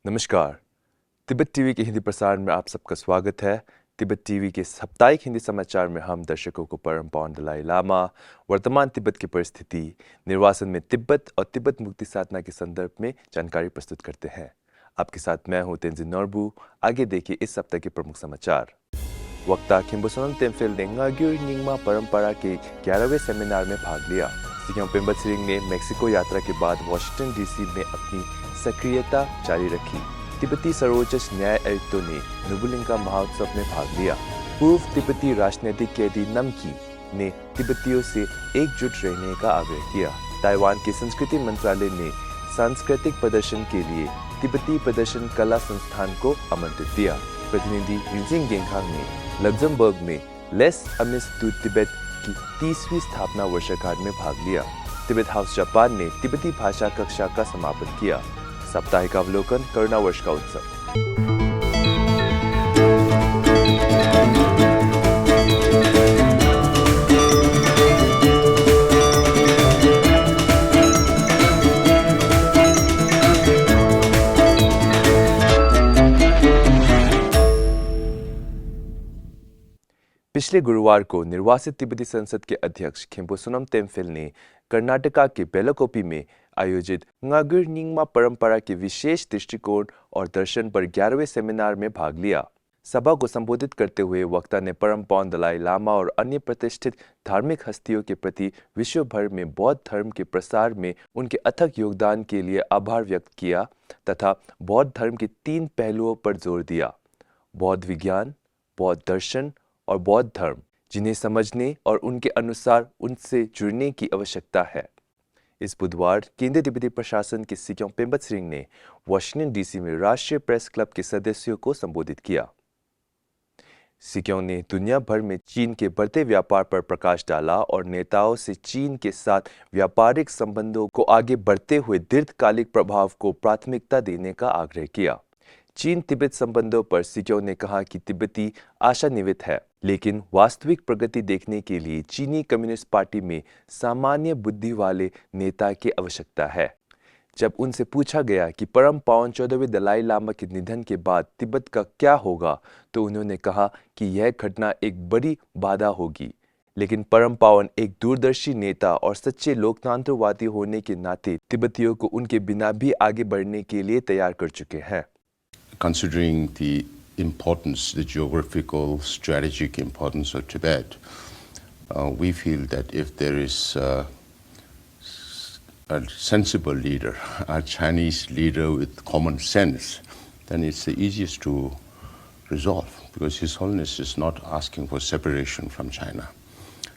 नमस्कार। तिब्बत टीवी के हिंदी प्रसारण में आप सबका स्वागत है। तिब्बत टीवी के साप्ताहिक हिंदी समाचार में हम दर्शकों को परम पावन दलाई लामा, वर्तमान तिब्बत की परिस्थिति, निर्वासन में तिब्बत और तिब्बत मुक्ति साधना के संदर्भ में जानकारी प्रस्तुत करते हैं। आपके साथ मैं हूं तेंजिन नोरबू। आगे देखिए इस सप्ताह के प्रमुख समाचार। वक्ता खिम्बुसोनम तेम्फिल ने न्गाग्युर निंगमा परंपरा के 11वें सेमिनार में भाग लिया। सिक्योम पेम्बत सिरिंग ने मेक्सिको यात्रा के बाद वाशिंगटन डीसी में अपनी सक्रियता जारी रखी। तिब्बती सर्वोच्च न्याय आयुक्तों ने नुबुलिंगा महोत्सव में भाग लिया। पूर्व तिब्बती राजनीतिक कैदी नमकी ने तिब्बतियों से एकजुट रहने का आग्रह किया। ताइवान के संस्कृति मंत्रालय ने सांस्कृतिक प्रदर्शन के लिए तिब्बती प्रदर्शन कला संस्थान को आमंत्रित दिया। प्रतिनिधि यूजिंग गेंगहांग ने लग्जमबर्ग में लेस अमिस टू तिब्बत की 30वीं स्थापना वर्षगांठ में भाग लिया। तिब्बत हाउस जापान ने तिब्बती भाषा कक्षा का समापन किया। साप्ताहिक अवलोकन करुणा वर्ष का उत्सव। पिछले गुरुवार को निर्वासित तिब्बती संसद के अध्यक्ष खिम्पुसोनम तेम्फिल ने कर्नाटका के बेलाकोपी में आयोजित न्गाग्युर निंगमा परंपरा के विशेष दृष्टिकोण और दर्शन पर 11वें सेमिनार में भाग लिया। सभा को संबोधित करते हुए वक्ता ने परम पावन दलाई लामा और अन्य प्रतिष्ठित धार्मिक हस्तियों के प्रति विश्व भर में बौद्ध धर्म के प्रसार में उनके अथक योगदान के लिए आभार व्यक्त किया तथा बौद्ध धर्म के 3 पहलुओं पर जोर दिया: बौद्ध विज्ञान, बौद्ध दर्शन और बौद्ध धर्म, जिन्हें समझने और उनके अनुसार उनसे जुड़ने की आवश्यकता है। इस बुधवार केंद्रीय तिब्बती प्रशासन के सिक्योम पेम्बत सिरिंग ने वाशिंगटन डीसी में राष्ट्रीय प्रेस क्लब के सदस्यों को संबोधित किया। सिक्योम ने दुनिया भर में चीन के बढ़ते व्यापार पर प्रकाश डाला और नेताओं से चीन के साथ व्यापारिक संबंधों को आगे बढ़ते हुए दीर्घकालिक प्रभाव को प्राथमिकता देने का आग्रह किया। चीन तिब्बत संबंधों पर सिक्योम ने कहा कि तिब्बती आशान्वित है, लेकिन वास्तविक प्रगति देखने के लिए चीनी कम्युनिस्ट पार्टी में सामान्य बुद्धि वाले नेता की आवश्यकता है। जब उनसे पूछा गया कि परम पावन 14वें दलाई लामा के निधन के बाद तिब्बत का क्या होगा, तो उन्होंने कहा कि यह घटना एक बड़ी बाधा होगी, लेकिन परम पावन एक दूरदर्शी नेता और सच्चे लोकतंत्रवादी होने के नाते तिब्बतियों को उनके बिना भी आगे बढ़ने के लिए तैयार कर चुके हैं। Considering the importance, the geographical, strategic importance of Tibet, we feel that if there is a sensible leader, a Chinese leader with common sense, then it's the easiest to resolve, because His Holiness is not asking for separation from China,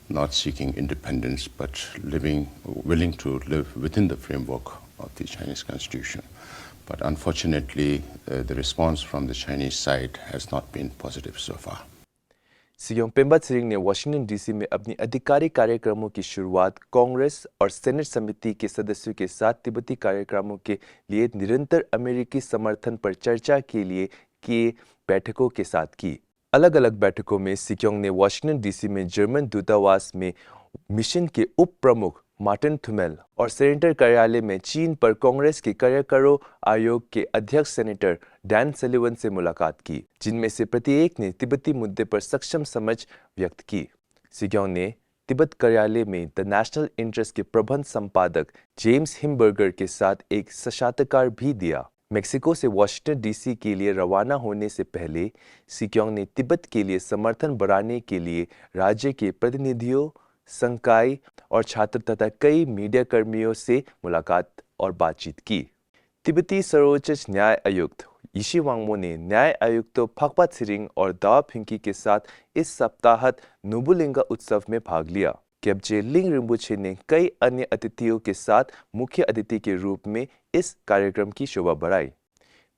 not seeking independence, but willing to live within the framework of the Chinese Constitution. But unfortunately, the response from the Chinese side has not been positive so far. सिक्योम पेम्बत सिरिंग ने Washington DC में अपनी आधिकारिक कार्यक्रमों की शुरुआत कांग्रेस और senate समिति के सदस्यों के साथ तिब्बती कार्यक्रमों के लिए निरंतर अमेरिकी समर्थन पर चर्चा के लिए किए बैठकों के साथ की। अलग अलग बैठकों में सिक्योम ने वाशिंगटन डीसी में जर्मन दूतावास में मिशन के उप प्रमुख मार्टिन थुमेल और सेनेटर कार्यालय में चीन पर कांग्रेस के कार्यकरों आयोग के अध्यक्ष सेनेटर डैन सलिवन से मुलाकात की, जिनमें से प्रत्येक ने तिब्बती मुद्दे पर सक्षम समझ व्यक्त की। सिक्योम ने तिब्बत कार्यालय में द नेशनल इंटरेस्ट के प्रबंध संपादक जेम्स हिमबर्गर के साथ एक साक्षात्कार भी दिया। मेक्सिको से वाशिंगटन डीसी के लिए रवाना होने से पहले सिक्योम ने तिब्बत के लिए समर्थन बढ़ाने के लिए राज्य के प्रतिनिधियों, संकाय और छात्र तथा कई मीडिया कर्मियों से मुलाकात और बातचीत की। तिब्बती सर्वोच्च न्याय आयुक्त यिशी वांगमो ने न्याय आयुक्तों फकपात सिरिंग और दावा फिंकी के साथ इस सप्ताह नुबुलिंगा उत्सव में भाग लिया। केब्जे लिंग रिम्बुछे ने कई अन्य अतिथियों के साथ मुख्य अतिथि के रूप में इस कार्यक्रम की शोभा बढ़ाई।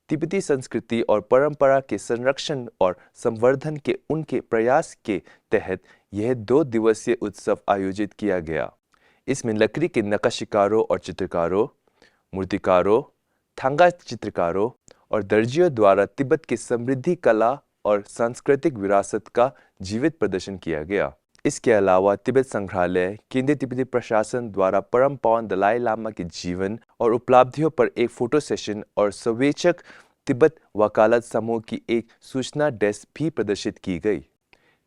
तिब्बती संस्कृति और परंपरा के संरक्षण और संवर्धन के उनके प्रयास के तहत यह 2 दिवसीय उत्सव आयोजित किया गया। इसमें लकड़ी के नक्काशीकारों और चित्रकारों, मूर्तिकारों, थांगा चित्रकारों और दर्जियों द्वारा तिब्बत की समृद्धि कला और सांस्कृतिक विरासत का जीवित प्रदर्शन किया गया। इसके अलावा तिब्बत संग्रहालय, केंद्रीय तिब्बती प्रशासन द्वारा परम पावन दलाई लामा के जीवन और उपलब्धियों पर एक फोटो सेशन और संवेचक तिब्बत वकालत समूह की एक सूचना डेस्क भी प्रदर्शित की गई।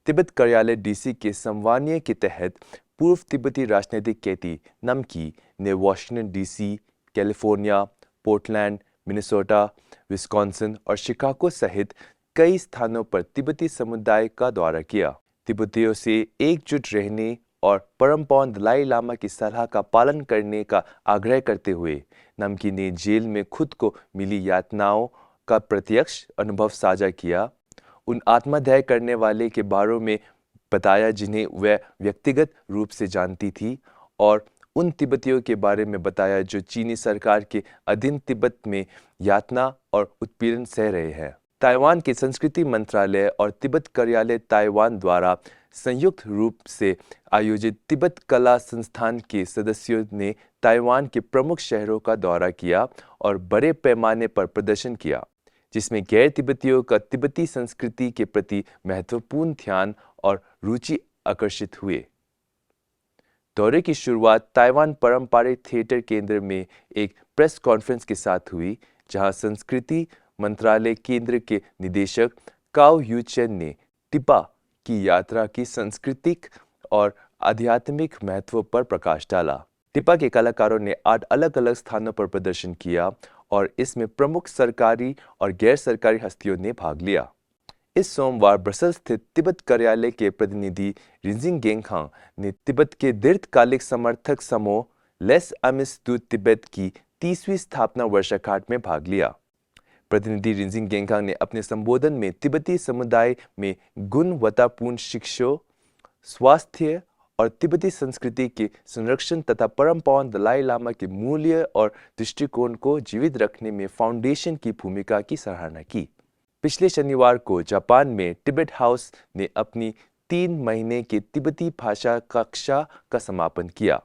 तिब्बत कार्यालय डीसी के संवानिय के तहत पूर्व तिब्बती राजनीतिक कैदी नमकी ने Washington DC, California, Portland, Minnesota, Wisconsin और शिकागो सहित कई स्थानों पर तिब्बती समुदाय का दौरा किया। तिब्बतियों से एकजुट रहने और परम पावन दलाई लामा की सलाह का पालन करने का आग्रह करते हुए नमकी ने जेल में खुद को मिली यातनाओं का प्रत्यक्ष अनुभव साझा किया। उन आत्मदाह करने वाले के बारे में बताया जिन्हें वह व्यक्तिगत रूप से जानती थी, और उन तिब्बतियों के बारे में बताया जो चीनी सरकार के अधीन तिब्बत में यातना और उत्पीड़न सह रहे हैं। ताइवान के संस्कृति मंत्रालय और तिब्बत कार्यालय ताइवान द्वारा संयुक्त रूप से आयोजित तिब्बत कला संस्थान के सदस्यों ने ताइवान के प्रमुख शहरों का दौरा किया और बड़े पैमाने पर प्रदर्शन किया, जिसमें गैर तिब्बतियों का तिब्बती संस्कृति के प्रति महत्वपूर्ण ध्यान और रुचि आकर्षित हुए। दौरे की शुरुआत ताइवान पारंपरिक थिएटर केंद्र में एक प्रेस कॉन्फ्रेंस के साथ हुई, जहां संस्कृति मंत्रालय केंद्र के निदेशक काओ यूचेन ने टिपा की यात्रा की सांस्कृतिक और आध्यात्मिक महत्व पर प्रकाश डाला। टिपा के कलाकारों ने 8 अलग-अलग स्थानों पर प्रदर्शन किया और इसमें प्रमुख सरकारी और गैर सरकारी हस्तियों ने भाग लिया। इस सोमवार ब्रसेल्स स्थित तिब्बत कार्यालय के प्रतिनिधि रिंजिंग गेंगखांग ने तिब्बत के दीर्घकालिक समर्थक समूह लेस अमिस दू तिब्बत की 30वीं स्थापना वर्षगांठ में भाग लिया। प्रतिनिधि रिंजिंग गेंगखांग ने अपने संबोधन में तिब्बती समुदाय में गुणवत्तापूर्ण शिक्षा, स्वास्थ्य और तिब्बती संस्कृति के संरक्षण तथा परम पावन दलाई लामा के मूल्य और दृष्टिकोण को जीवित रखने में फाउंडेशन की भूमिका की सराहना की। पिछले शनिवार को जापान में तिब्बत हाउस ने अपनी 3 महीने के तिब्बती भाषा कक्षा का समापन किया।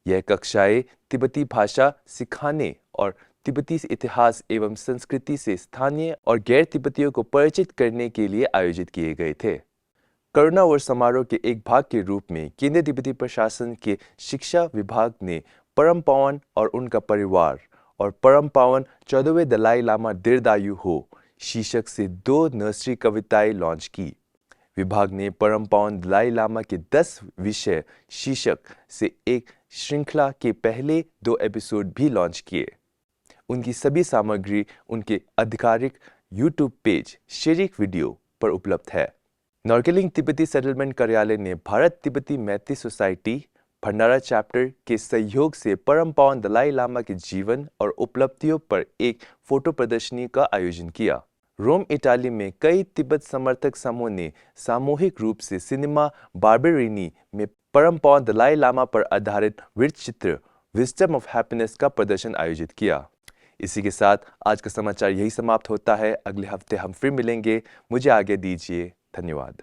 यह कक्षाएं तिब्बती भाषा सिखाने और तिब्बती इतिहास एवं संस्कृति से स्थानीय और गैर तिब्बतियों को परिचित करने के लिए आयोजित किए गए थे। करुणा वर्ष समारोह के एक भाग के रूप में केंद्रीय तिब्बती प्रशासन के शिक्षा विभाग ने परम पावन और उनका परिवार और परम पावन 14वें दलाई लामा दीर्घायु हो शीर्षक से 2 नर्सरी कविताएं लॉन्च की। विभाग ने परम पावन दलाई लामा के 10 विषय शीर्षक से एक श्रृंखला के पहले 2 एपिसोड भी लॉन्च किए। उनकी सभी सामग्री उनके आधिकारिक YouTube पेज शेरिक वीडियो पर उपलब्ध है। नॉर्गेलिंग तिब्बती सेटलमेंट कार्यालय ने भारत तिब्बती मैत्री सोसाइटी भंडारा चैप्टर के सहयोग से परम पावन दलाई लामा के जीवन और उपलब्धियों पर एक फोटो प्रदर्शनी का आयोजन किया। रोम, इटाली में कई तिब्बत समर्थक समूह ने सामूहिक रूप से सिनेमा बार्बेरिनी में परम पावन दलाई लामा पर आधारित वृत्त चित्र विजडम ऑफ हैप्पीनेस का प्रदर्शन आयोजित किया। इसी के साथ आज का समाचार यही समाप्त होता है। अगले हफ्ते हम फिर मिलेंगे। मुझे आज्ञा दीजिए। धन्यवाद।